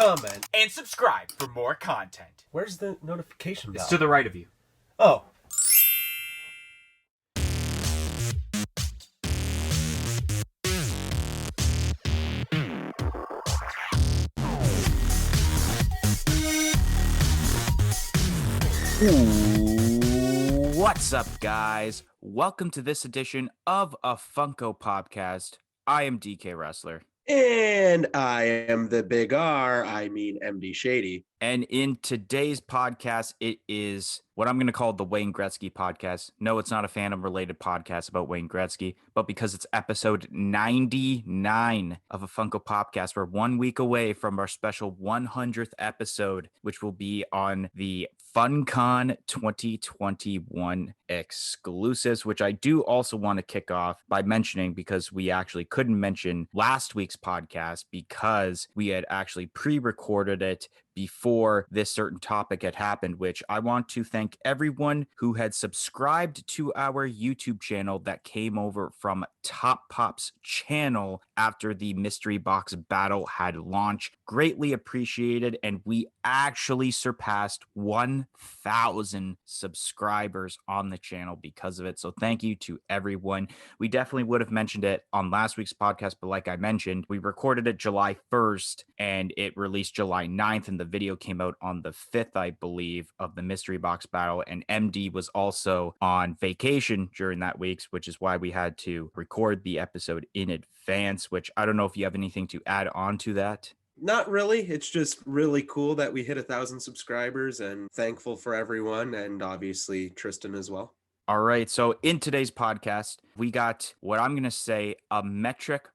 comment, and subscribe for more content. Where's the notification bell? It's to the right of you. Oh. What's up, guys? Welcome to this edition of a Funko podcast. I am DK Wrestler. And I am the big R, I mean MD Shady. And in today's podcast, it is what I'm going to call the Wayne Gretzky podcast. No, it's not a fandom-related podcast about Wayne Gretzky, but because it's episode 99 of a Funko podcast, we're 1 week away from our special 100th episode, which will be on the FunCon 2021 exclusives, which I do also want to kick off by mentioning because we actually couldn't mention last week's podcast because we had actually pre-recorded it before this certain topic had happened, which I want to thank everyone who had subscribed to our YouTube channel that came over from Top Pop's channel after the mystery box battle had launched. Greatly appreciated, and we actually surpassed 1,000 subscribers on the channel because of it. So thank you to everyone. We definitely would have mentioned it on last week's podcast, but like I mentioned, we recorded it July 1st and it released July 9th, and the video came out on the 5th, I believe, of the mystery box battle. And MD was also on vacation during that week, which is why we had to record the episode in advance, which I don't know if you have anything to add on to that. Not really. It's just really cool that we hit 1,000 subscribers and thankful for everyone and obviously Tristan as well. All right. So in today's podcast, we got what I'm going to say a metric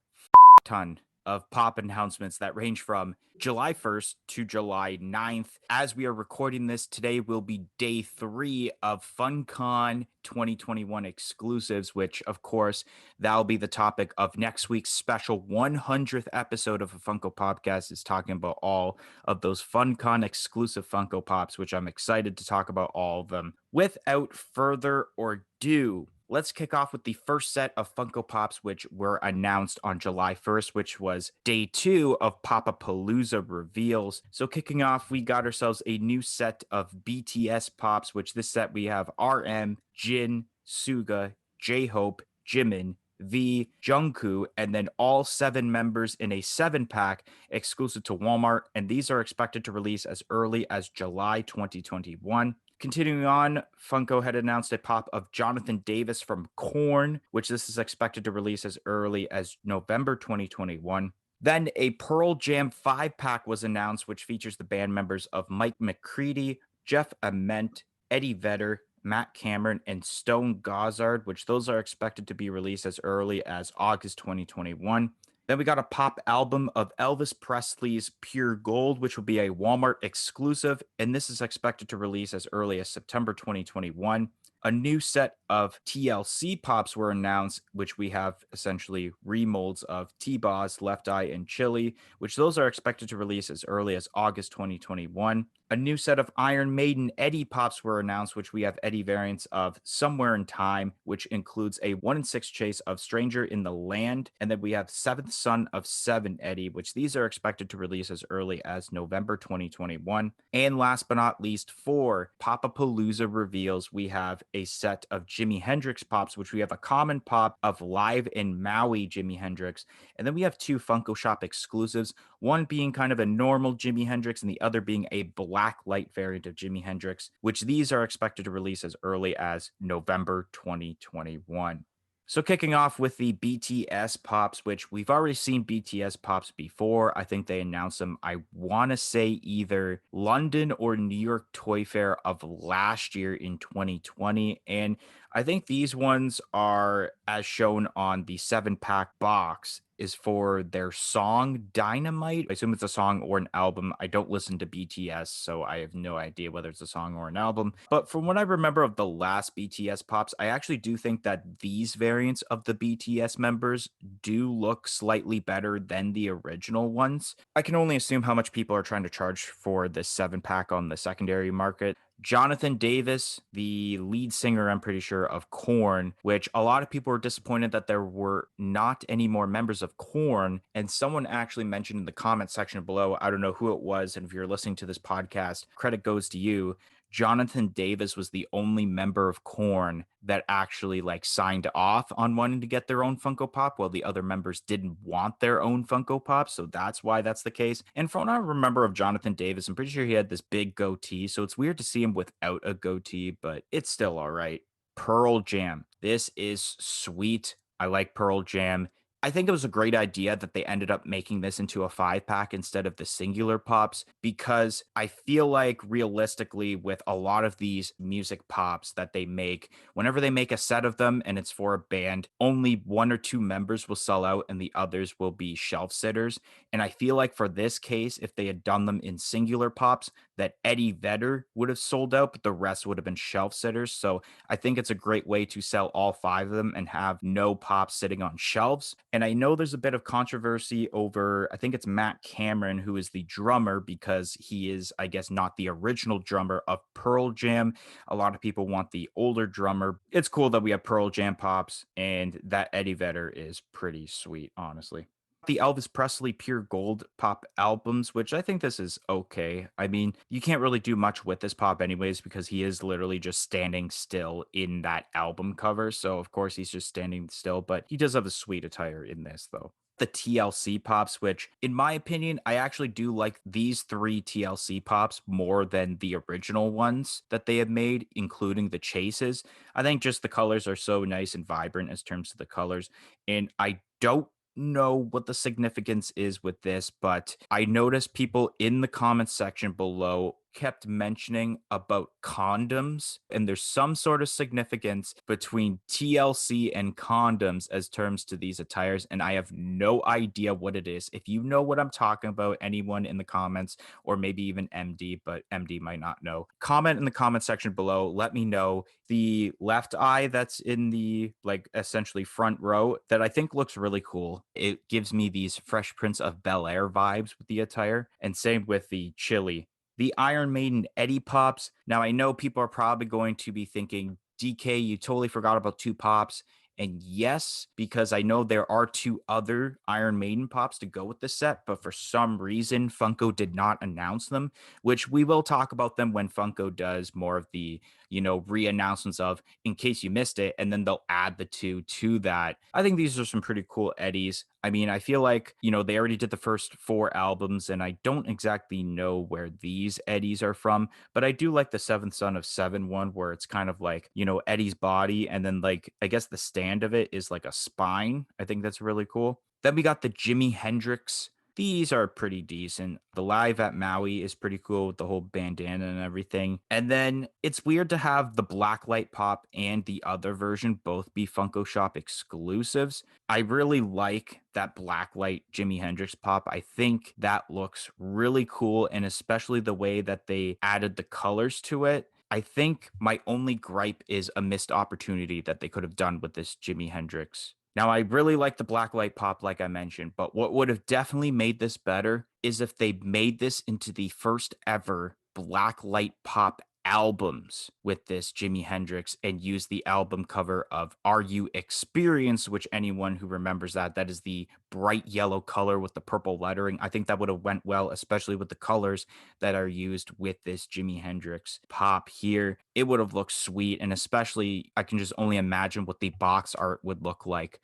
ton of pop announcements that range from July 1st to July 9th. As we are recording this, today will be day 3 of FunCon 2021 exclusives, which, of course, that'll be the topic of next week's special 100th episode of a Funko podcast, is talking about all of those FunCon exclusive Funko Pops, which I'm excited to talk about all of them. Without further ado, let's kick off with the first set of Funko Pops, which were announced on July 1st, which was day 2 of Popapalooza reveals. So kicking off, we got ourselves a new set of BTS Pops, which this set we have RM, Jin, Suga, J-Hope, Jimin, V, Jungkook, and then all 7 members in a 7-pack exclusive to Walmart. And these are expected to release as early as July 2021. Continuing on, Funko had announced a pop of Jonathan Davis from Korn, which this is expected to release as early as November 2021. Then a Pearl Jam 5-pack was announced, which features the band members of Mike McCready, Jeff Ament, Eddie Vedder, Matt Cameron, and Stone Gossard, which those are expected to be released as early as August 2021. Then we got a pop album of Elvis Presley's Pure Gold, which will be a Walmart exclusive, and this is expected to release as early as September 2021. A new set of TLC Pops were announced, which we have essentially remolds of T-Boz, Left Eye, and Chili, which those are expected to release as early as August 2021. A new set of Iron Maiden Eddie Pops were announced, which we have Eddie variants of Somewhere in Time, which includes a 1-in-6 chase of Stranger in the Land. And then we have Seventh Son of 7 Eddie, which these are expected to release as early as November 2021. And last but not least, for Popapalooza reveals, we have a set of Jimi Hendrix Pops, which we have a common pop of Live in Maui Jimi Hendrix. And then we have 2 Funko Shop exclusives, one being kind of a normal Jimi Hendrix and the other being a black light variant of Jimi Hendrix, which these are expected to release as early as November 2021. So kicking off with the BTS Pops, which we've already seen BTS Pops before. I think they announced them, I want to say either London or New York Toy Fair of last year in 2020. And I think these ones are, as shown on the 7-pack box, is for their song Dynamite. I assume it's a song or an album. I don't listen to BTS, so I have no idea whether it's a song or an album. But from what I remember of the last BTS Pops, I actually do think that these variants of the BTS members do look slightly better than the original ones. I can only assume how much people are trying to charge for this 7-pack on the secondary market. Jonathan Davis, the lead singer, I'm pretty sure, of Korn, which a lot of people were disappointed that there were not any more members of Korn. And someone actually mentioned in the comment section below, I don't know who it was. And if you're listening to this podcast, credit goes to you. Jonathan Davis was the only member of Korn that actually like signed off on wanting to get their own Funko Pop, while the other members didn't want their own Funko Pop. So that's why that's the case. And from what I remember of Jonathan Davis, I'm pretty sure he had this big goatee. So it's weird to see him without a goatee, but it's still all right. Pearl Jam. This is sweet. I like Pearl Jam. I think it was a great idea that they ended up making this into a 5-pack instead of the singular pops, because I feel like realistically, with a lot of these music pops that they make, whenever they make a set of them and it's for a band, only one or two members will sell out and the others will be shelf sitters. And I feel like for this case, if they had done them in singular pops, that Eddie Vedder would have sold out, but the rest would have been shelf sitters. So I think it's a great way to sell all 5 of them and have no pops sitting on shelves. And I know there's a bit of controversy over, I think it's Matt Cameron, who is the drummer, because he is, I guess, not the original drummer of Pearl Jam. A lot of people want the older drummer. It's cool that we have Pearl Jam pops, and that Eddie Vedder is pretty sweet, honestly. The Elvis Presley Pure Gold pop albums, which I think this is okay. I mean, you can't really do much with this pop anyways, because he is literally just standing still in that album cover. So of course he's just standing still, but he does have a sweet attire in this though. The TLC pops, which in my opinion, I actually do like these 3 TLC pops more than the original ones that they have made, including the chases. I think just the colors are so nice and vibrant as terms of the colors. And I don't know what the significance is with this, but I noticed people in the comments section below kept mentioning about condoms, and there's some sort of significance between TLC and condoms as terms to these attires, and I have no idea what it is. If you know what I'm talking about, anyone in the comments, or maybe even MD, but MD might not know, comment in the comment section below. Let me know. The left eye that's in the like essentially front row that I think looks really cool. It gives me these Fresh Prince of Bel-Air vibes with the attire, and same with the chili. The Iron Maiden Eddie Pops. Now, I know people are probably going to be thinking, DK, you totally forgot about 2 pops. And yes, because I know there are 2 other Iron Maiden pops to go with the set, but for some reason, Funko did not announce them, which we will talk about them when Funko does more of the, re-announcements of, in case you missed it, and then they'll add the 2 to that. I think these are some pretty cool Eddies. I mean, I feel like, they already did the first 4 albums, and I don't exactly know where these Eddies are from, but I do like the Seventh Son of Seven one, where it's kind of like, Eddie's body, and then like, I guess the stand of it is like a spine. I think that's really cool. Then we got the Jimi Hendrix. These are pretty decent. The Live at Maui is pretty cool with the whole bandana and everything. And then it's weird to have the Blacklight Pop and the other version both be Funko Shop exclusives. I really like that Blacklight Jimi Hendrix Pop. I think that looks really cool, and especially the way that they added the colors to it. I think my only gripe is a missed opportunity that they could have done with this Jimi Hendrix. Now, I really like the Blacklight Pop, like I mentioned, but what would have definitely made this better is if they made this into the first ever Blacklight Pop albums with this Jimi Hendrix, and use the album cover of Are You Experienced, which anyone who remembers that is the bright yellow color with the purple lettering. I think that would have went well, especially with the colors that are used with this Jimi Hendrix pop here. It would have looked sweet, and especially I can just only imagine what the box art would look like.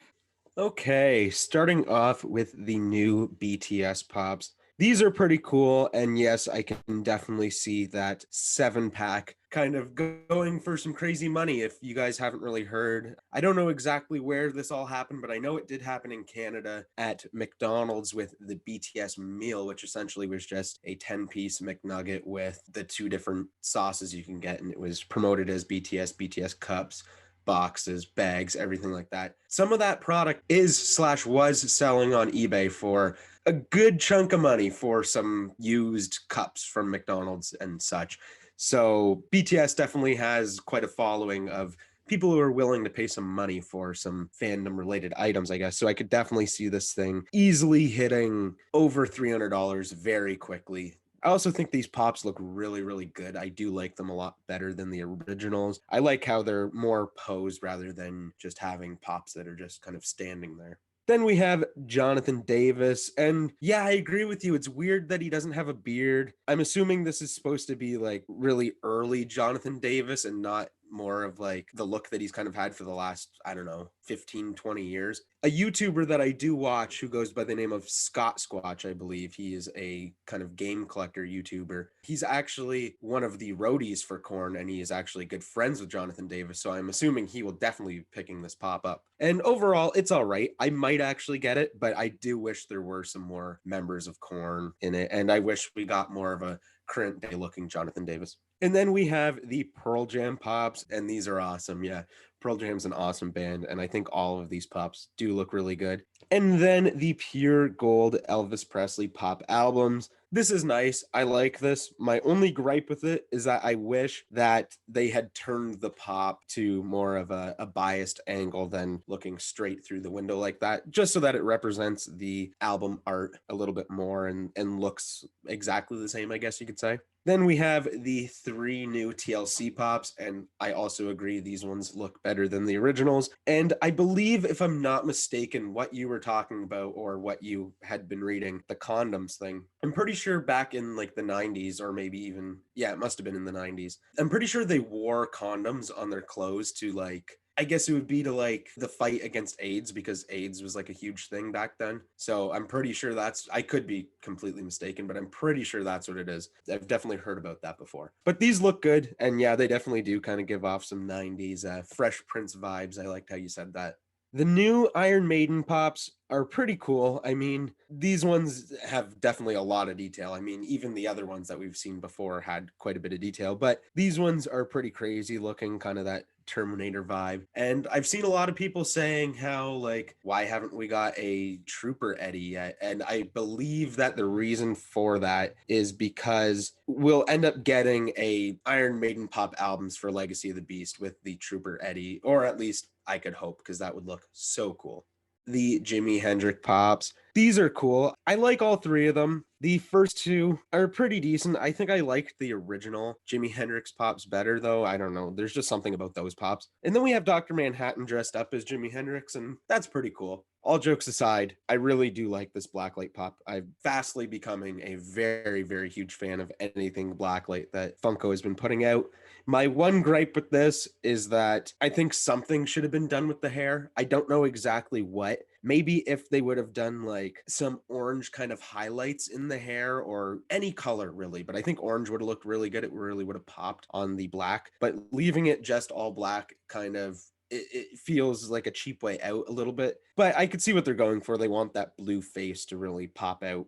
Okay, starting off with the new BTS pops. These are pretty cool, and yes, I can definitely see that 7-pack kind of going for some crazy money. If you guys haven't really heard, I don't know exactly where this all happened, but I know it did happen in Canada at McDonald's with the BTS meal, which essentially was just a 10-piece McNugget with the 2 different sauces you can get, and it was promoted as BTS cups, boxes, bags, everything like that. Some of that product was selling on eBay for a good chunk of money for some used cups from McDonald's and such. So BTS definitely has quite a following of people who are willing to pay some money for some fandom related items, I guess. So I could definitely see this thing easily hitting over $300 very quickly. I also think these pops look really, really good. I do like them a lot better than the originals. I like how they're more posed rather than just having pops that are just kind of standing there. Then we have Jonathan Davis. And yeah, I agree with you. It's weird that he doesn't have a beard. I'm assuming this is supposed to be like really early Jonathan Davis and not more of like the look that he's kind of had for the last, I don't know, 15, 20 years. A YouTuber that I do watch who goes by the name of Scott Squatch, I believe. He is a kind of game collector YouTuber. He's actually one of the roadies for Korn, and he is actually good friends with Jonathan Davis. So I'm assuming he will definitely be picking this pop up. And overall, it's all right. I might actually get it, but I do wish there were some more members of Korn in it. And I wish we got more of a current day looking Jonathan Davis. And then we have the Pearl Jam pops, and these are awesome. Yeah, Pearl Jam's an awesome band, and I think all of these pops do look really good. And then the pure gold Elvis Presley pop albums. This is nice. I like this. My only gripe with it is that I wish that they had turned the pop to more of a biased angle than looking straight through the window like that, just so that it represents the album art a little bit more and looks exactly the same, I guess you could say. Then we have the 3 new TLC pops, and I also agree these ones look better than the originals. And I believe, if I'm not mistaken, what you were talking about or what you had been reading, the condoms thing, I'm pretty sure back in like the 90s, or maybe even, yeah, it must have been in the 90s. I'm pretty sure they wore condoms on their clothes to like, I guess it would be to like the fight against AIDS, because AIDS was like a huge thing back then. So I'm pretty sure I could be completely mistaken, but I'm pretty sure that's what it is. I've definitely heard about that before. But these look good. And yeah, they definitely do kind of give off some 90s Fresh Prince vibes. I liked how you said that. The new Iron Maiden pops are pretty cool. I mean, these ones have definitely a lot of detail. I mean, even the other ones that we've seen before had quite a bit of detail, but these ones are pretty crazy looking, kind of that Terminator vibe. And I've seen a lot of people saying how, like, why haven't we got a Trooper Eddie yet? And I believe that the reason for that is because we'll end up getting a Iron Maiden pop albums for Legacy of the Beast with the Trooper Eddie, or at least I could hope, because that would look so cool. The Jimi Hendrix pops. These are cool. I like all 3 of them. The first 2 are pretty decent. I think I liked the original Jimi Hendrix pops better, though. I don't know. There's just something about those pops. And then we have Dr. Manhattan dressed up as Jimi Hendrix, and that's pretty cool. All jokes aside, I really do like this blacklight pop. I'm fastly becoming a very, very huge fan of anything blacklight that Funko has been putting out. My one gripe with this is that I think something should have been done with the hair. I don't know exactly what. Maybe if they would have done like some orange kind of highlights in the hair, or any color really, but I think orange would have looked really good. It really would have popped on the black, but leaving it just all black kind of, it feels like a cheap way out a little bit, but I could see what they're going for. They want that blue face to really pop out.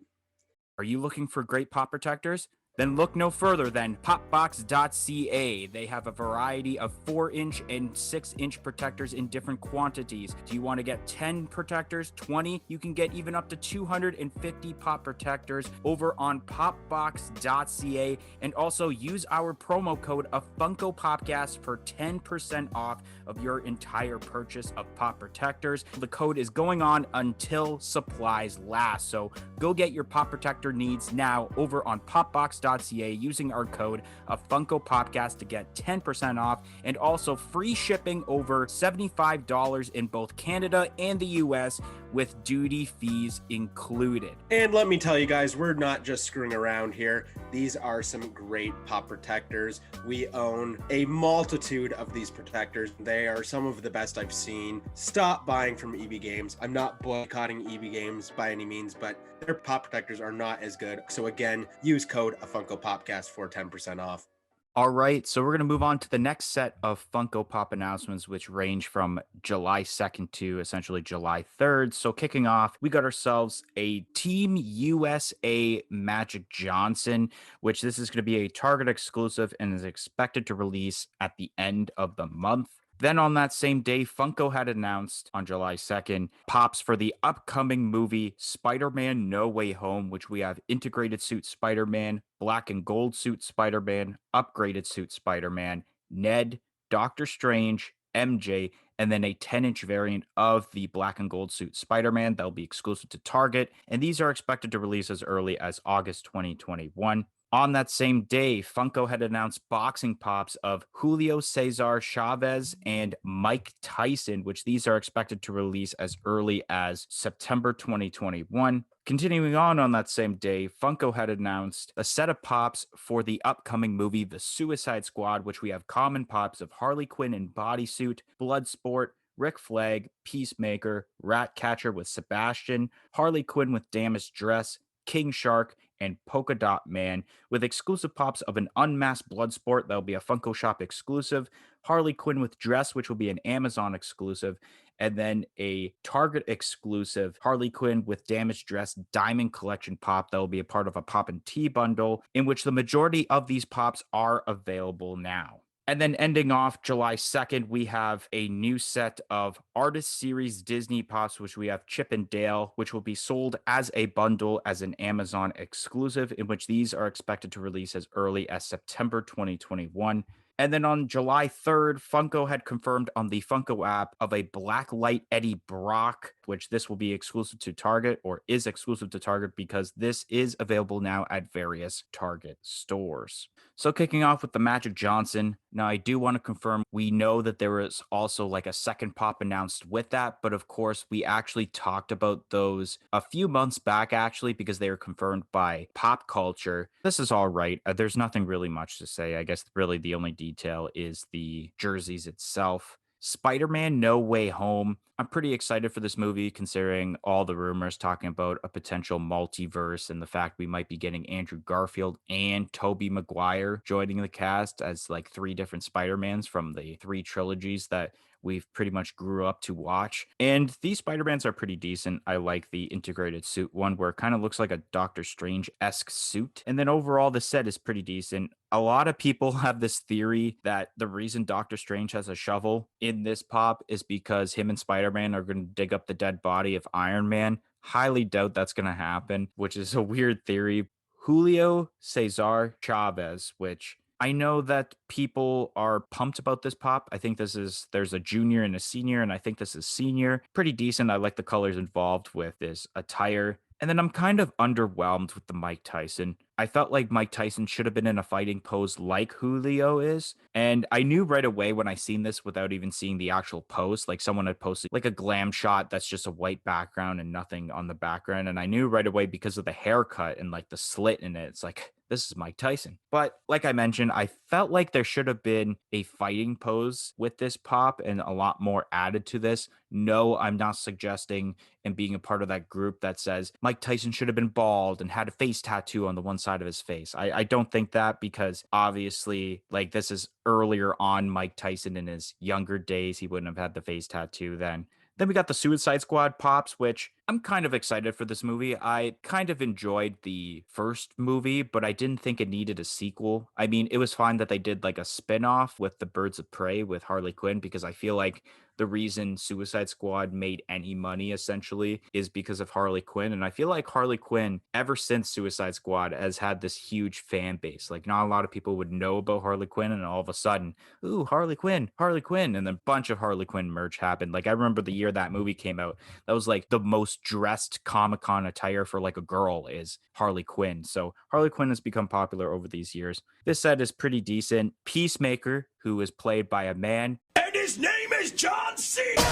Are you looking for great pop protectors? Then look no further than popbox.ca. They have a variety of 4-inch and 6-inch protectors in different quantities. Do you want to get 10 protectors, 20? You can get even up to 250 pop protectors over on popbox.ca. And also use our promo code of Funko Popcast for 10% off of your entire purchase of pop protectors. The code is going on until supplies last. So go get your pop protector needs now over on popbox.ca using our code of Funko Popcast to get 10% off, and also free shipping over $75 in both Canada and the US with duty fees included. And let me tell you guys, we're not just screwing around here. These are some great pop protectors. We own a multitude of these protectors. They are some of the best I've seen. Stop buying from EB Games. I'm not boycotting EB Games by any means, but their pop protectors are not as good. So again, use code Funko Popcast for 10% off. All right, so we're going to move on to the next set of Funko Pop announcements, which range from July 2nd to essentially July 3rd. So kicking off, we got ourselves a Team USA Magic Johnson, which this is going to be a Target exclusive and is expected to release at the end of the month. Then on that same day, Funko had announced on July 2nd pops for the upcoming movie Spider-Man No Way Home, which we have integrated suit Spider-Man, black and gold suit Spider-Man, upgraded suit Spider-Man, Ned, Doctor Strange, MJ, and then a 10-inch variant of the black and gold suit Spider-Man that'll be exclusive to Target. And these are expected to release as early as August 2021. On that same day, Funko had announced boxing pops of Julio Cesar Chavez and Mike Tyson, which these are expected to release as early as September 2021. Continuing on that same day, Funko had announced a set of pops for the upcoming movie The Suicide Squad, which we have common pops of Harley Quinn in bodysuit, Bloodsport, Rick Flag, Peacemaker, Ratcatcher with Sebastian, Harley Quinn with damaged dress, King Shark, and Polka Dot Man, with exclusive pops of an unmasked Bloodsport that'll be a Funko Shop exclusive, Harley Quinn with dress, which will be an Amazon exclusive, and then a Target exclusive Harley Quinn with damaged dress Diamond Collection pop that will be a part of a Pop and Tea bundle, in which the majority of these pops are available now. And then ending off July 2nd, we have a new set of Artist Series Disney Pops, which we have Chip and Dale, which will be sold as a bundle as an Amazon exclusive, in which these are expected to release as early as September 2021. And then on July 3rd, Funko had confirmed on the Funko app of a Blacklight Eddie Brock, which this will be exclusive to Target or is exclusive to Target because this is available now at various Target stores. So kicking off with the Magic Johnson. Now I do want to confirm we know that there was also like a second pop announced with that, but of course we actually talked about those a few months back actually because they were confirmed by Pop Culture. This is all right. There's nothing really much to say. I guess really the only detail is the jerseys itself. Spider-Man No Way Home. I'm pretty excited for this movie considering all the rumors talking about a potential multiverse and the fact we might be getting Andrew Garfield and Tobey Maguire joining the cast as like three different Spider-Mans from the three trilogies that we've pretty much grew up to watch. And these Spider-Mans are pretty decent. I like the integrated suit one where it kind of looks like a Doctor Strange-esque suit. And then overall, the set is pretty decent. A lot of people have this theory that the reason Doctor Strange has a shovel in this pop is because him and Spider-Man are going to dig up the dead body of Iron Man. Highly doubt that's going to happen, which is a weird theory. Julio Cesar Chavez, which I know that people are pumped about this pop. I think there's a junior and a senior, and I think this is senior. Pretty decent. I like the colors involved with this attire. And then I'm kind of underwhelmed with the Mike Tyson. I felt like Mike Tyson should have been in a fighting pose like Julio is. And I knew right away when I seen this without even seeing the actual post, like someone had posted like a glam shot that's just a white background and nothing on the background. And I knew right away because of the haircut and like the slit in it. It's like, this is Mike Tyson. But like I mentioned, I felt like there should have been a fighting pose with this pop and a lot more added to this. No, I'm not suggesting and being a part of that group that says Mike Tyson should have been bald and had a face tattoo on the one side of his face. I don't think that because obviously, like, this is earlier on Mike Tyson in his younger days. He wouldn't have had the face tattoo then. Then we got the Suicide Squad pops, which I'm kind of excited for this movie. I kind of enjoyed the first movie, but I didn't think it needed a sequel. I mean, it was fine that they did like a spin-off with the Birds of Prey with Harley Quinn because I feel like the reason Suicide Squad made any money essentially is because of Harley Quinn. And I feel like Harley Quinn, ever since Suicide Squad, has had this huge fan base. Like, not a lot of people would know about Harley Quinn, and all of a sudden, ooh, Harley Quinn, Harley Quinn. And then a bunch of Harley Quinn merch happened. Like, I remember the year that movie came out, that was like the most dressed Comic Con attire for like a girl is Harley Quinn. So Harley Quinn has become popular over these years. This set is pretty decent. Peacemaker, who is played by a man, and his name is John Cena.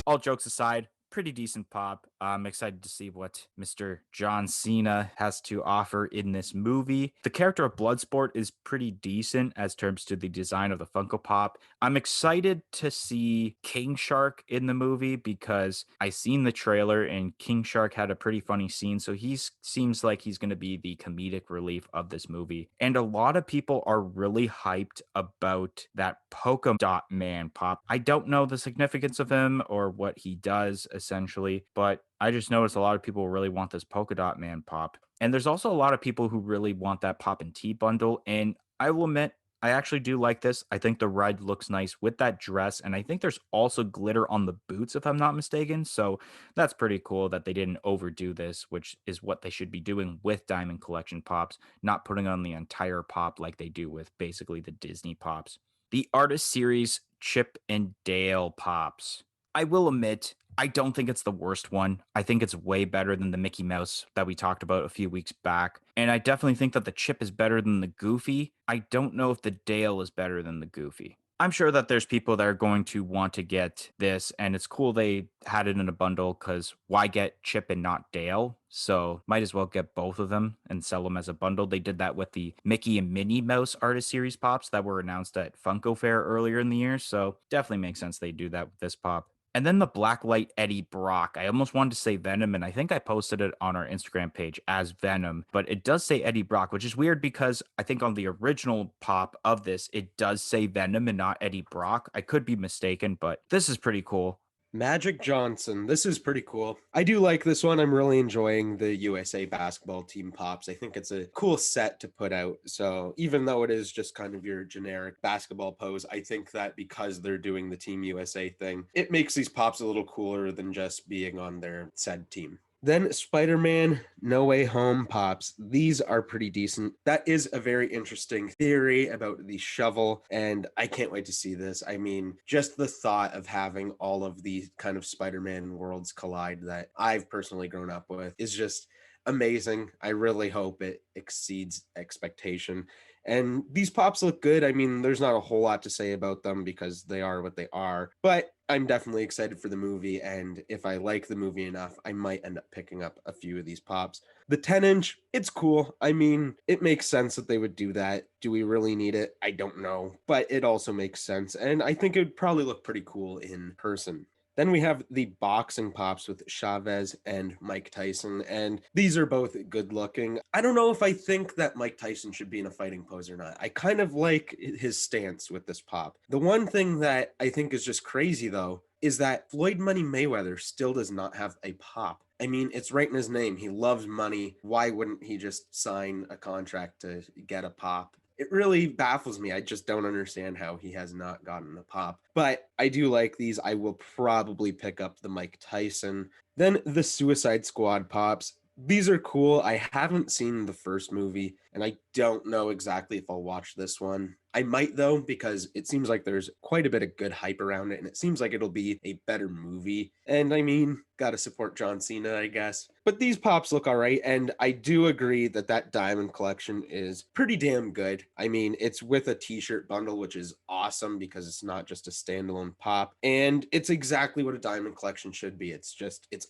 All jokes aside, pretty decent pop. I'm excited to see what Mr. John Cena has to offer in this movie. The character of Bloodsport is pretty decent as terms to the design of the Funko Pop. I'm excited to see King Shark in the movie because I seen the trailer and King Shark had a pretty funny scene. So he seems like he's going to be the comedic relief of this movie. And a lot of people are really hyped about that Polka Dot Man pop. I don't know the significance of him or what he does essentially, but I just noticed a lot of people really want this Polka Dot Man pop. And there's also a lot of people who really want that Pop and Tea bundle. And I will admit, I actually do like this. I think the red looks nice with that dress. And I think there's also glitter on the boots, if I'm not mistaken. So that's pretty cool that they didn't overdo this, which is what they should be doing with Diamond Collection pops, not putting on the entire pop like they do with basically the Disney pops. The Artist Series Chip and Dale pops. I will admit, I don't think it's the worst one. I think it's way better than the Mickey Mouse that we talked about a few weeks back. And I definitely think that the Chip is better than the Goofy. I don't know if the Dale is better than the Goofy. I'm sure that there's people that are going to want to get this, and it's cool they had it in a bundle because why get Chip and not Dale? So might as well get both of them and sell them as a bundle. They did that with the Mickey and Minnie Mouse Artist Series pops that were announced at Funko Fair earlier in the year. So definitely makes sense they do that with this pop. And then the Blacklight Eddie Brock. I almost wanted to say Venom, and I think I posted it on our Instagram page as Venom, but it does say Eddie Brock, which is weird because I think on the original pop of this, it does say Venom and not Eddie Brock. I could be mistaken, but this is pretty cool. Magic Johnson. This is pretty cool. I do like this one. I'm really enjoying the USA basketball team pops. I think it's a cool set to put out. So even though it is just kind of your generic basketball pose, I think that because they're doing the Team USA thing, it makes these pops a little cooler than just being on their said team. Then Spider-Man No Way Home pops. These are pretty decent. That is a very interesting theory about the shovel, and I can't wait to see this. I mean, just the thought of having all of these kind of Spider-Man worlds collide that I've personally grown up with is just amazing. I really hope it exceeds expectation. And these pops look good. I mean, there's not a whole lot to say about them because they are what they are, but I'm definitely excited for the movie. And if I like the movie enough, I might end up picking up a few of these pops. The 10-inch, it's cool. I mean, it makes sense that they would do that. Do we really need it? I don't know, but it also makes sense. And I think it would probably look pretty cool in person. Then we have the boxing pops with Chavez and Mike Tyson, and these are both good looking. I don't know if I think that Mike Tyson should be in a fighting pose or not. I kind of like his stance with this pop. The one thing that I think is just crazy though is that Floyd Money Mayweather still does not have a pop. I mean, it's right in his name. He loves money. Why wouldn't he just sign a contract to get a pop? It really baffles me. I just don't understand how he has not gotten a pop. But I do like these. I will probably pick up the Mike Tyson. Then the Suicide Squad pops. These are cool. I haven't seen the first movie, and I don't know exactly if I'll watch this one. I might though, because it seems like there's quite a bit of good hype around it, and it seems like it'll be a better movie. And I mean, gotta support John Cena, I guess. But these pops look all right, and I do agree that that diamond collection is pretty damn good. I mean, it's with a t-shirt bundle, which is awesome because it's not just a standalone pop, and it's exactly what a diamond collection should be. It's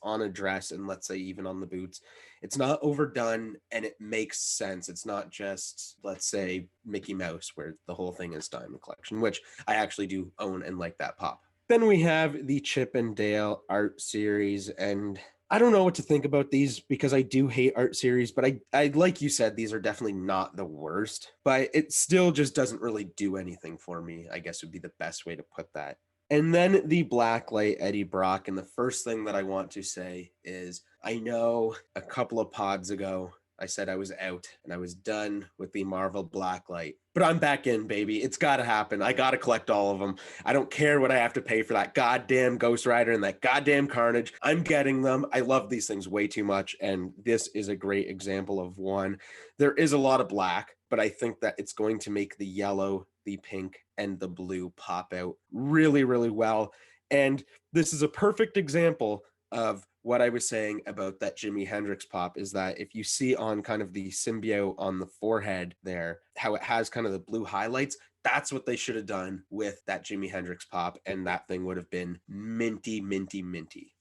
on a dress, and let's say even on the boots. It's not overdone, and it makes sense. It's not just, let's say, Mickey Mouse, where the whole thing is diamond collection, which I actually do own and like that pop. Then we have the Chip and Dale art series, and I don't know what to think about these because I do hate art series, but I like you said, these are definitely not the worst, but it still just doesn't really do anything for me, I guess would be the best way to put that. And then the Blacklight Eddie Brock. And the first thing that I want to say is I know a couple of pods ago I said I was out and I was done with the Marvel Blacklight. But I'm back in, baby. It's got to happen. I got to collect all of them. I don't care what I have to pay for that goddamn Ghost Rider and that goddamn Carnage. I'm getting them. I love these things way too much. And this is a great example of one. There is a lot of black, but I think that it's going to make the yellow, the pink, and the blue pop out really, really well. And this is a perfect example of what I was saying about that Jimi Hendrix pop is that if you see on kind of the symbiote on the forehead there, how it has kind of the blue highlights, that's what they should have done with that Jimi Hendrix pop. And that thing would have been minty, minty, minty.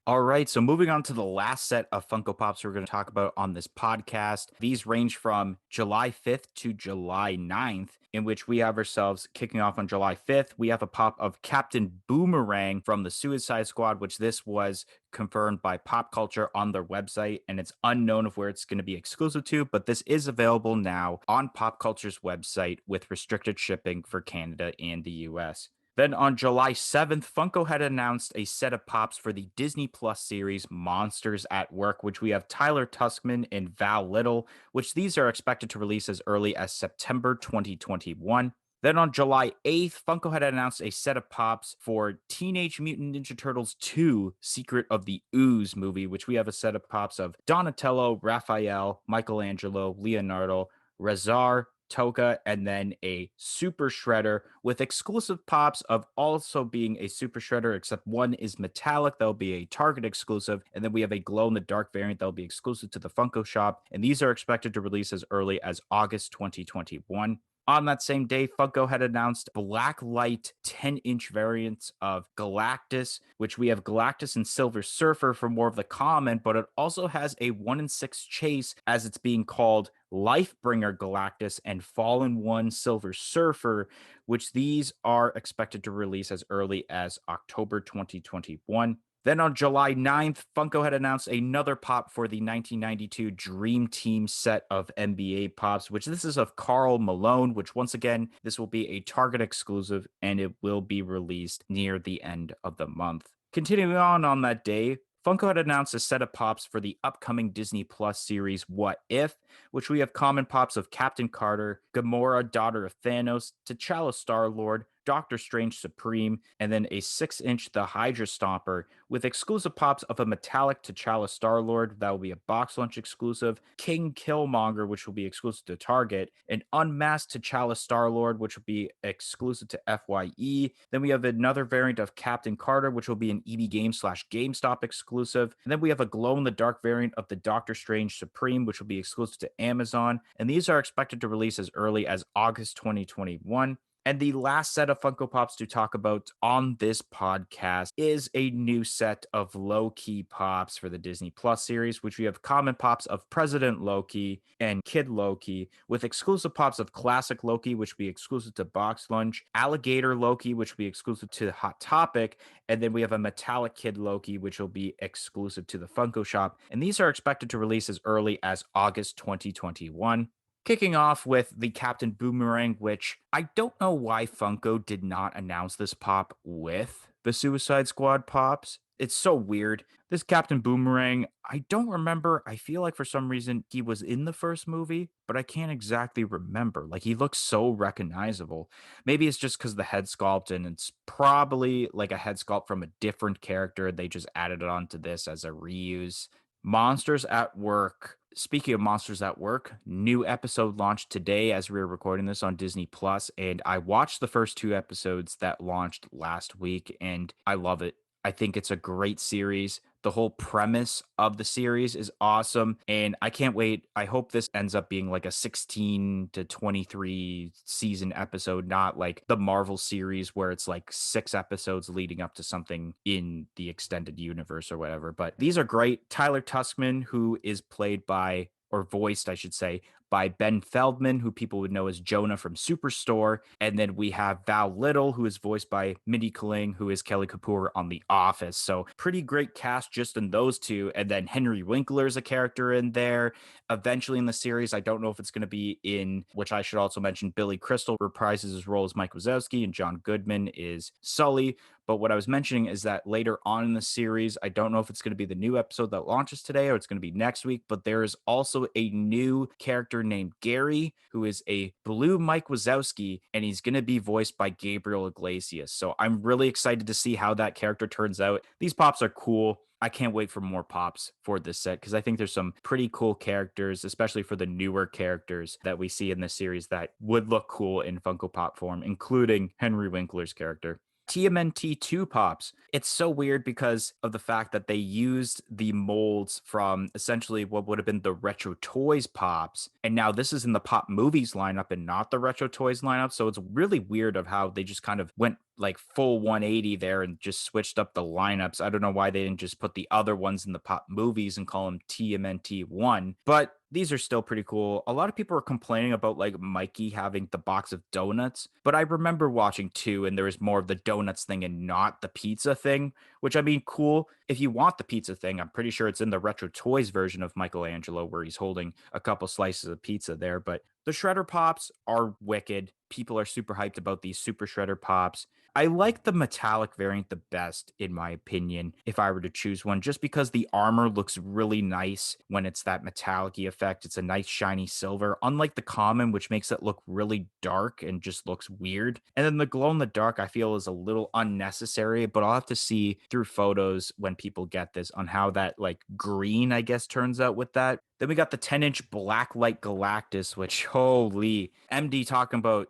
All right, so moving on to the last set of Funko Pops we're going to talk about on this podcast. These range from July 5th to July 9th, in which we have ourselves kicking off on July 5th. We have a pop of Captain Boomerang from the Suicide Squad, which this was confirmed by Pop Culture on their website, and it's unknown of where it's going to be exclusive to, but this is available now on Pop Culture's website with restricted shipping for Canada and the US. Then on July 7th, Funko had announced a set of pops for the Disney Plus series Monsters at Work, which we have Tyler Tuskman and Val Little, which these are expected to release as early as September 2021. Then on July 8th, Funko had announced a set of pops for Teenage Mutant Ninja Turtles 2 Secret of the Ooze movie, which we have a set of pops of Donatello, Raphael, Michelangelo, Leonardo, Rezar, Toka, and then a Super Shredder with exclusive pops of also being a Super Shredder, except one is metallic. That'll be a Target exclusive. And then we have a glow in the dark variant that'll be exclusive to the Funko shop. And these are expected to release as early as August 2021. On that same day, Funko had announced black light 10-inch variants of Galactus, which we have Galactus and Silver Surfer for more of the common, but it also has a 1 in 6 chase, as it's being called, Lifebringer Galactus and Fallen One Silver Surfer, which these are expected to release as early as October 2021. Then on July 9th, Funko had announced another pop for the 1992 Dream Team set of NBA pops, which this is of Karl Malone, which once again, this will be a Target exclusive and it will be released near the end of the month. Continuing on that day, Funko had announced a set of pops for the upcoming Disney Plus series What If, which we have common pops of Captain Carter, Gamora, daughter of Thanos, T'Challa Star-Lord, Doctor Strange Supreme, and then a 6-inch The Hydra Stomper with exclusive pops of a metallic T'Challa Star-Lord that will be a box lunch exclusive, King Killmonger, which will be exclusive to Target, an unmasked T'Challa Star-Lord, which will be exclusive to FYE. Then we have another variant of Captain Carter, which will be an EB Games / GameStop exclusive. And then we have a glow-in-the-dark variant of the Doctor Strange Supreme, which will be exclusive to Amazon. And these are expected to release as early as August 2021. And the last set of Funko Pops to talk about on this podcast is a new set of Loki Pops for the Disney Plus series, which we have common pops of President Loki and Kid Loki, with exclusive pops of Classic Loki, which will be exclusive to Box Lunch, Alligator Loki, which will be exclusive to Hot Topic, and then we have a Metallic Kid Loki, which will be exclusive to the Funko shop. And these are expected to release as early as August 2021. Kicking off with the Captain Boomerang, which I don't know why Funko did not announce this pop with the Suicide Squad pops. It's so weird. This Captain Boomerang, I don't remember. I feel like for some reason he was in the first movie, but I can't exactly remember. Like, he looks so recognizable. Maybe it's just because the head sculpt, and it's probably like a head sculpt from a different character. They just added it onto this as a reuse. Monsters at Work. Speaking of Monsters at Work, new episode launched today as we were recording this on Disney Plus, and I watched the first 2 episodes that launched last week, and I love it. I think it's a great series. The whole premise of the series is awesome, and I can't wait. I hope this ends up being like a 16 to 23 season episode, not like the Marvel series where it's like 6 episodes leading up to something in the extended universe or whatever. But these are great. Tyler Tuskman, who is played by, or voiced, I should say, by Ben Feldman, who people would know as Jonah from Superstore. And then we have Val Little, who is voiced by Mindy Kaling, who is Kelly Kapoor on The Office. So pretty great cast just in those two. And then Henry Winkler is a character in there. Eventually in the series, I don't know if it's going to be in, which I should also mention, Billy Crystal reprises his role as Mike Wazowski and John Goodman is Sully. But what I was mentioning is that later on in the series, I don't know if it's going to be the new episode that launches today or it's going to be next week, but there is also a new character named Gary, who is a blue Mike Wazowski, and he's going to be voiced by Gabriel Iglesias. So I'm really excited to see how that character turns out. These pops are cool. I can't wait for more pops for this set because I think there's some pretty cool characters, especially for the newer characters that we see in this series that would look cool in Funko Pop form, including Henry Winkler's character. TMNT 2 pops. It's so weird because of the fact that they used the molds from essentially what would have been the Retro Toys pops. And now this is in the Pop Movies lineup and not the Retro Toys lineup. So it's really weird of how they just kind of went like full 180 there and just switched up the lineups. I don't know why they didn't just put the other ones in the Pop Movies and call them TMNT 1, but these are still pretty cool. A lot of people are complaining about like Mikey having the box of donuts, but I remember watching 2 and there was more of the donuts thing and not the pizza thing, which I mean, cool. If you want the pizza thing, I'm pretty sure it's in the Retro Toys version of Michelangelo where he's holding a couple slices of pizza there, but the Shredder Pops are wicked. People are super hyped about these Super Shredder Pops. I like the metallic variant the best, in my opinion, if I were to choose one, just because the armor looks really nice when it's that metallic-y effect. It's a nice shiny silver, unlike the common, which makes it look really dark and just looks weird. And then the glow in the dark, I feel, is a little unnecessary, but I'll have to see through photos when people get this on how that like green, I guess, turns out with that. Then we got the 10-inch Blacklight Galactus, which holy MD talking about,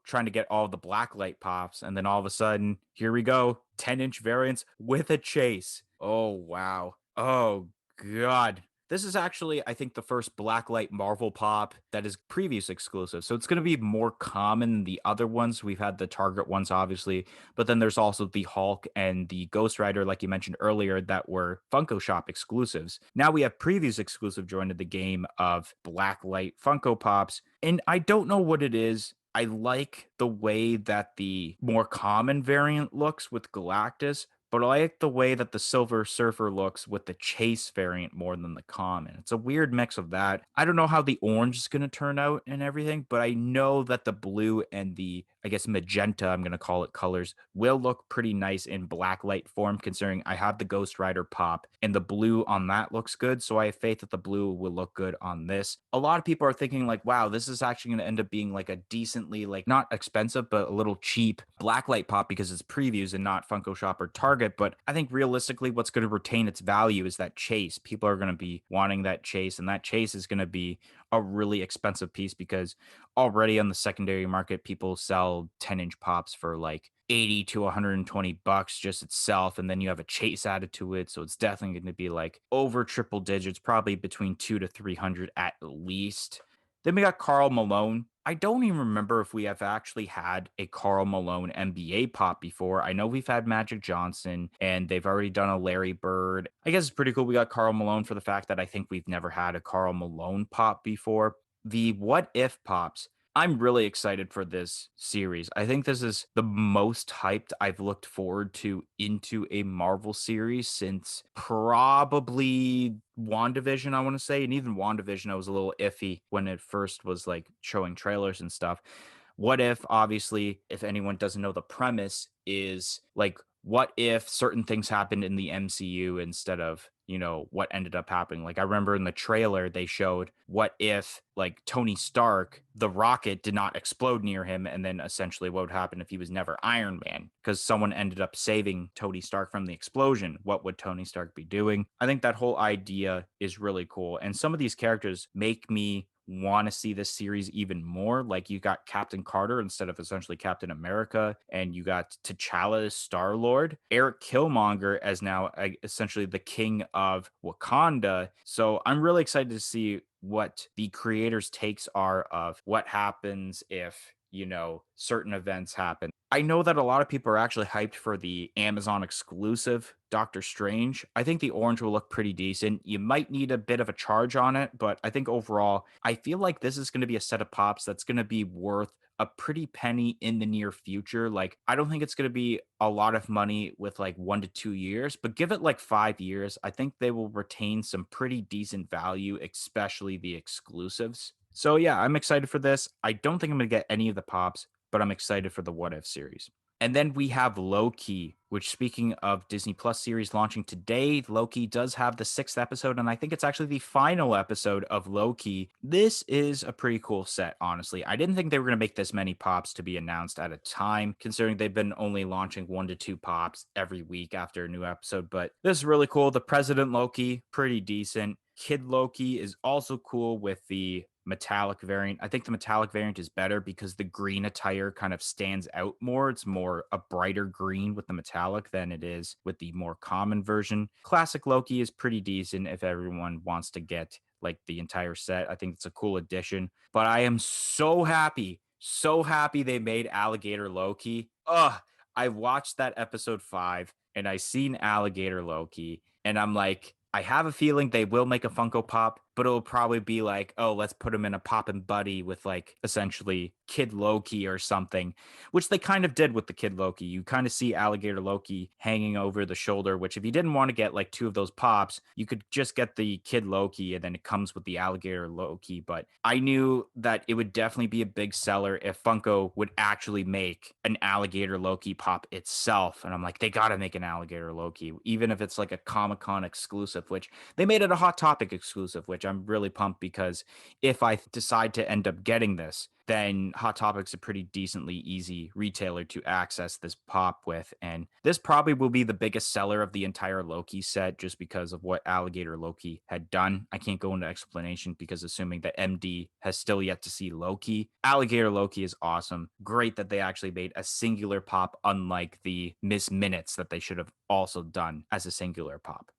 trying to get all the Blacklight pops. And then all of a sudden, here we go, 10-inch variants with a chase. Oh, wow. Oh, God. This is actually, I think, the first Blacklight Marvel pop that is previous exclusive. So it's going to be more common than the other ones. We've had the Target ones, obviously, but then there's also the Hulk and the Ghost Rider, like you mentioned earlier, that were Funko Shop exclusives. Now we have previous exclusive joined the game of Blacklight Funko Pops. And I don't know what it is. I like the way that the more common variant looks with Galactus, but I like the way that the Silver Surfer looks with the Chase variant more than the common. It's a weird mix of that. I don't know how the orange is going to turn out and everything, but I know that the blue and the, I guess, magenta, I'm going to call it colors, will look pretty nice in blacklight form, considering I have the Ghost Rider pop and the blue on that looks good. So I have faith that the blue will look good on this. A lot of people are thinking like, wow, this is actually going to end up being like a decently, like not expensive, but a little cheap blacklight pop because it's previews and not Funko Shop or Target. But I think realistically, what's going to retain its value is that chase. People are going to be wanting that chase, and that chase is going to be a really expensive piece because already on the secondary market, people sell 10-inch pops for like 80 to 120 bucks just itself, and then you have a chase added to it, so it's definitely going to be like over triple digits, probably between 2 to 300 at least. Then we got Karl Malone. I don't even remember if we have actually had a Karl Malone NBA pop before. I know we've had Magic Johnson and they've already done a Larry Bird. I guess it's pretty cool we got Karl Malone for the fact that I think we've never had a Karl Malone pop before. The What If pops, I'm really excited for this series. I think this is the most hyped I've looked forward to into a Marvel series since probably WandaVision, I want to say. And even WandaVision, I was a little iffy when it first was like showing trailers and stuff. What If, obviously, if anyone doesn't know the premise, is like, what if certain things happened in the MCU instead of, what ended up happening? Like, I remember in the trailer, they showed what if, like, Tony Stark, the rocket did not explode near him. And then essentially what would happen if he was never Iron Man? Because someone ended up saving Tony Stark from the explosion. What would Tony Stark be doing? I think that whole idea is really cool. And some of these characters make me want to see this series even more. Like you got Captain Carter instead of essentially Captain America, and you got T'Challa as Star-Lord, Eric Killmonger as now essentially the king of Wakanda. So I'm really excited to see what the creators' takes are of what happens if certain events happen. I know that a lot of people are actually hyped for the Amazon exclusive Doctor Strange. I think the orange will look pretty decent. You might need a bit of a charge on it, but I think overall, I feel like this is going to be a set of pops that's going to be worth a pretty penny in the near future. Like, I don't think it's going to be a lot of money with like 1 to 2 years, but give it like 5 years. I think they will retain some pretty decent value, especially the exclusives. So yeah, I'm excited for this. I don't think I'm going to get any of the pops, but I'm excited for the What If series. And then we have Loki, which, speaking of Disney Plus series launching today, Loki does have the 6th episode, and I think it's actually the final episode of Loki. This is a pretty cool set, honestly. I didn't think they were going to make this many pops to be announced at a time, considering they've been only launching 1 to 2 pops every week after a new episode, but this is really cool. The President Loki, pretty decent. Kid Loki is also cool with the metallic variant. I think the metallic variant is better because the green attire kind of stands out more. It's more a brighter green with the metallic than it is with the more common version. Classic Loki is pretty decent if everyone wants to get like the entire set. I think it's a cool addition, but I am so happy they made Alligator Loki. Ugh, I watched that episode 5 and I seen Alligator Loki and I'm like, I have a feeling they will make a Funko Pop, but it'll probably be like, oh, let's put him in a Pop and Buddy with like essentially Kid Loki or something, which they kind of did with the Kid Loki. You kind of see Alligator Loki hanging over the shoulder, which if you didn't want to get like 2 of those pops, you could just get the Kid Loki and then it comes with the Alligator Loki. But I knew that it would definitely be a big seller if Funko would actually make an Alligator Loki pop itself. And I'm like, they got to make an Alligator Loki, even if it's like a Comic-Con exclusive, which they made it a Hot Topic exclusive, which I'm really pumped because if I decide to end up getting this, then Hot Topic's a pretty decently easy retailer to access this pop with. And this probably will be the biggest seller of the entire Loki set just because of what Alligator Loki had done. I can't go into explanation because assuming that MD has still yet to see Loki, Alligator Loki is awesome. Great that they actually made a singular pop, unlike the Miss Minutes that they should have also done as a singular pop.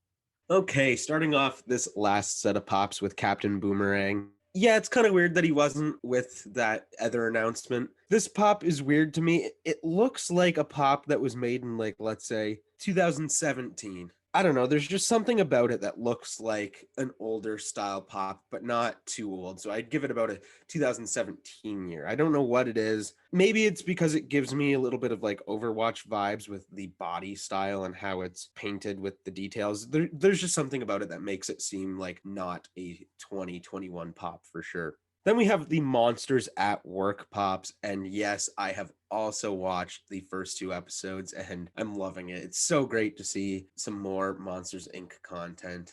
Okay, starting off this last set of pops with Captain Boomerang. Yeah, it's kind of weird that he wasn't with that other announcement. This pop is weird to me. It looks like a pop that was made in, like, let's say 2017. I don't know. There's just something about it that looks like an older style pop, but not too old. So I'd give it about a 2017 year. I don't know what it is. Maybe it's because it gives me a little bit of like Overwatch vibes with the body style and how it's painted with the details. There's just something about it that makes it seem like not a 2021 pop for sure. Then we have the Monsters at Work pops. And yes, I have also watched the first 2 episodes and I'm loving it. It's so great to see some more Monsters Inc. content.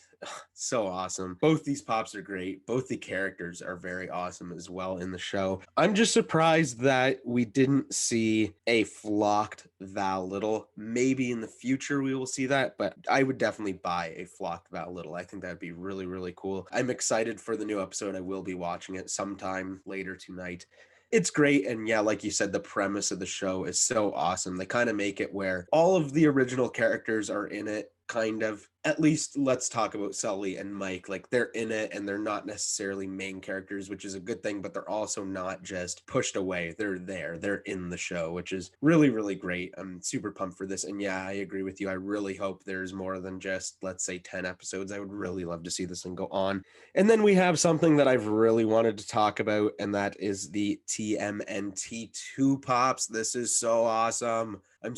So awesome. Both these pops are great. Both the characters are very awesome as well in the show. I'm just surprised that we didn't see a flocked Val Little. Maybe in the future we will see that, but I would definitely buy a flocked Val Little. I think that'd be really, really cool. I'm excited for the new episode. I will be watching it sometime later tonight. It's great. And yeah, like you said, the premise of the show is so awesome. They kind of make it where all of the original characters are in it, kind of. At least let's talk about Sully and Mike. Like they're in it and they're not necessarily main characters, which is a good thing, but they're also not just pushed away. They're there. They're in the show, which is really, really great. I'm super pumped for this. And yeah, I agree with you. I really hope there's more than just, let's say, 10 episodes. I would really love to see this thing go on. And then we have something that I've really wanted to talk about, and that is the TMNT 2 pops. This is so awesome. I'm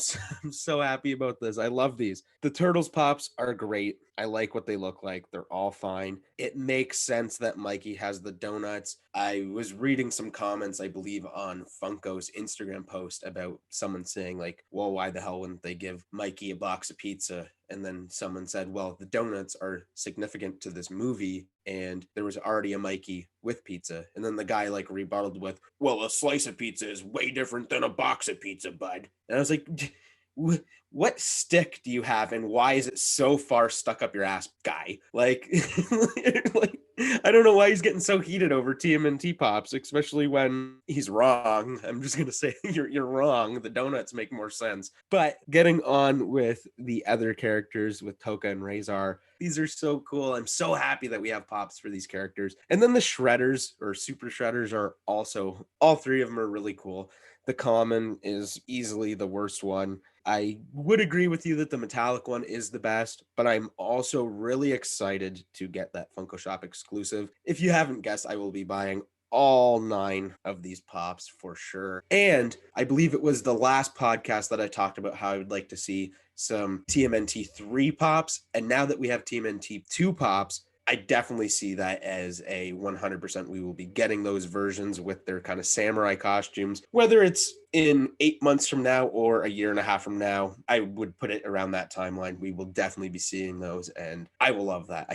so happy about this. I love these. The Turtles pops are great. I like what they look like. They're all fine. It makes sense that Mikey has the donuts. I was reading some comments, I believe, on Funko's Instagram post about someone saying, like, well, why the hell wouldn't they give Mikey a box of pizza? And then someone said, well, the donuts are significant to this movie, and there was already a Mikey with pizza. And then the guy like rebutted with, well, a slice of pizza is way different than a box of pizza, bud. And I was like, what stick do you have and why is it so far stuck up your ass, guy? Like, like I don't know why he's getting so heated over TMNT pops, especially when he's wrong. I'm just gonna say you're wrong. The donuts make more sense. But getting on with the other characters with Toka and Razor, these are so cool. I'm so happy that we have pops for these characters. And then the Shredders or Super Shredders are also, all 3 of them are really cool. The common is easily the worst one. I would agree with you that the metallic one is the best, but I'm also really excited to get that Funko Shop exclusive. If you haven't guessed, I will be buying all 9 of these pops for sure. And I believe it was the last podcast that I talked about how I would like to see some TMNT 3 pops. And now that we have TMNT 2 pops, I definitely see that as a 100%. We will be getting those versions with their kind of samurai costumes, whether it's in 8 months from now or a year and a half from now. I would put it around that timeline. We will definitely be seeing those, and I will love that.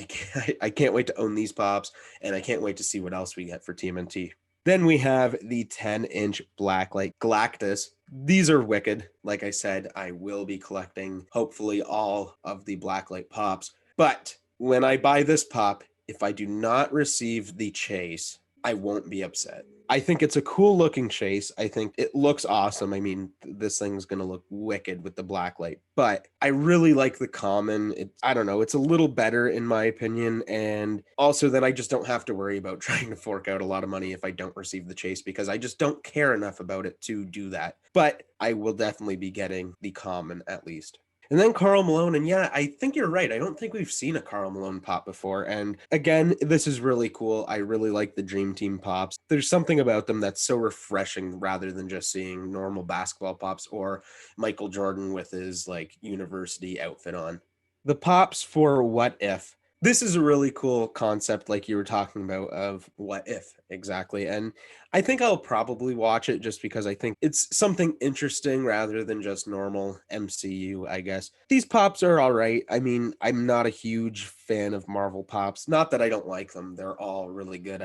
I can't wait to own these pops, and I can't wait to see what else we get for TMNT. Then we have the 10-inch Blacklight Galactus. These are wicked. Like I said, I will be collecting hopefully all of the Blacklight pops, but when I buy this pop, if I do not receive the chase, I won't be upset. I think it's a cool looking chase. I think it looks awesome. I mean, this thing's going to look wicked with the black light, but I really like the common. I don't know. It's a little better in my opinion. And also then I just don't have to worry about trying to fork out a lot of money if I don't receive the chase, because I just don't care enough about it to do that. But I will definitely be getting the common at least. And then Karl Malone, and yeah, I think you're right. I don't think we've seen a Karl Malone pop before. And again, this is really cool. I really like the Dream Team pops. There's something about them that's so refreshing rather than just seeing normal basketball pops or Michael Jordan with his like university outfit on. The pops for What If. This is a really cool concept, like you were talking about, of what if exactly. And I think I'll probably watch it just because I think it's something interesting rather than just normal MCU, I guess. These pops are all right. I mean, I'm not a huge fan of Marvel pops. Not that I don't like them, they're all really good.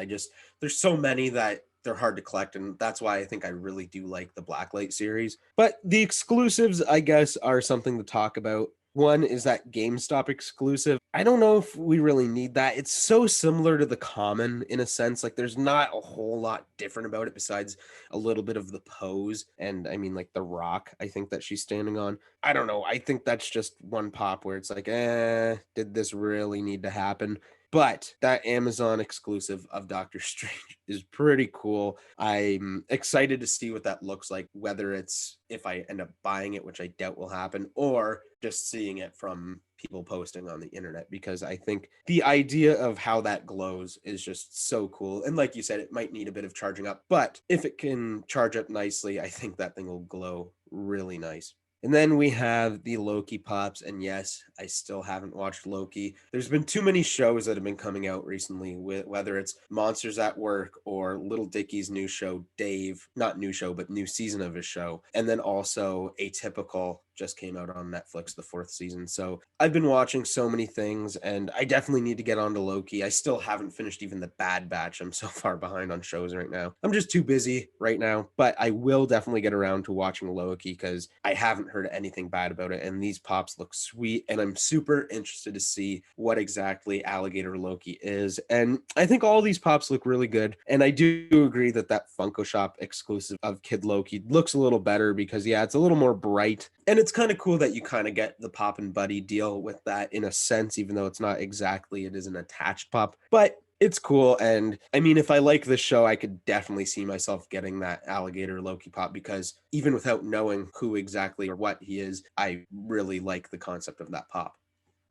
There's so many that they're hard to collect, and that's why I think I really do like the Blacklight series. But the exclusives, I guess, are something to talk about. One is that GameStop exclusive. I don't know if we really need that. It's so similar to the common in a sense. Like there's not a whole lot different about it besides a little bit of the pose. And I mean, like the rock, I think that she's standing on. I don't know. I think that's just one pop where it's like, did this really need to happen? But that Amazon exclusive of Doctor Strange is pretty cool. I'm excited to see what that looks like, whether it's if I end up buying it, which I doubt will happen, or just seeing it from people posting on the internet, because I think the idea of how that glows is just so cool. And like you said, it might need a bit of charging up, but if it can charge up nicely, I think that thing will glow really nice. And then we have the Loki pops. And yes, I still haven't watched Loki. There's been too many shows that have been coming out recently, with whether it's Monsters at Work or Little Dicky's new show, Dave, not new show, but new season of his show. And then also Atypical just came out on Netflix, the 4th season. So I've been watching so many things, and I definitely need to get onto Loki. I still haven't finished even the Bad Batch. I'm so far behind on shows right now. I'm just too busy right now, but I will definitely get around to watching Loki because I haven't heard anything bad about it, and these pops look sweet, and I'm super interested to see what exactly Alligator Loki is. And I think all these pops look really good, and I do agree that that Funko Shop exclusive of Kid Loki looks a little better because, yeah, it's a little more bright, and it's kind of cool that you kind of get the Pop and Buddy deal with that in a sense, even though it's not exactly, it is an attached pop, but it's cool. And I mean, if I like this show, I could definitely see myself getting that Alligator Loki pop, because even without knowing who exactly or what he is, I really like the concept of that pop.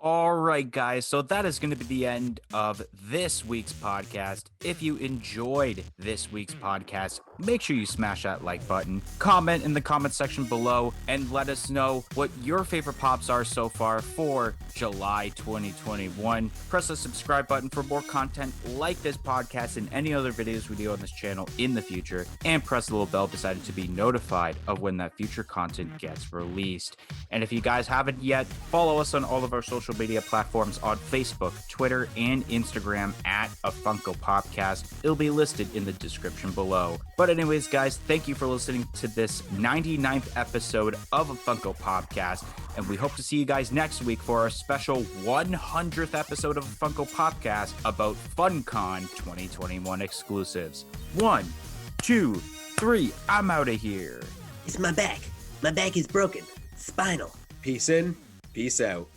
All right, guys. So that is going to be the end of this week's podcast. If you enjoyed this week's podcast, make sure you smash that like button, comment in the comment section below, and let us know what your favorite pops are so far for July 2021. Press the subscribe button for more content like this podcast and any other videos we do on this channel in the future, and press the little bell beside it to be notified of when that future content gets released. And if you guys haven't yet, follow us on all of our social media platforms on Facebook, Twitter, and Instagram at A Funko Popcast. It'll be listed in the description below. But anyways, guys, thank you for listening to this 99th episode of A Funko Popcast, and we hope to see you guys next week for our special 100th episode of A Funko Popcast about FunCon 2021 exclusives. 1, 2, 3, I'm out of here. It's my back. My back is broken. Spinal. Peace in, peace out.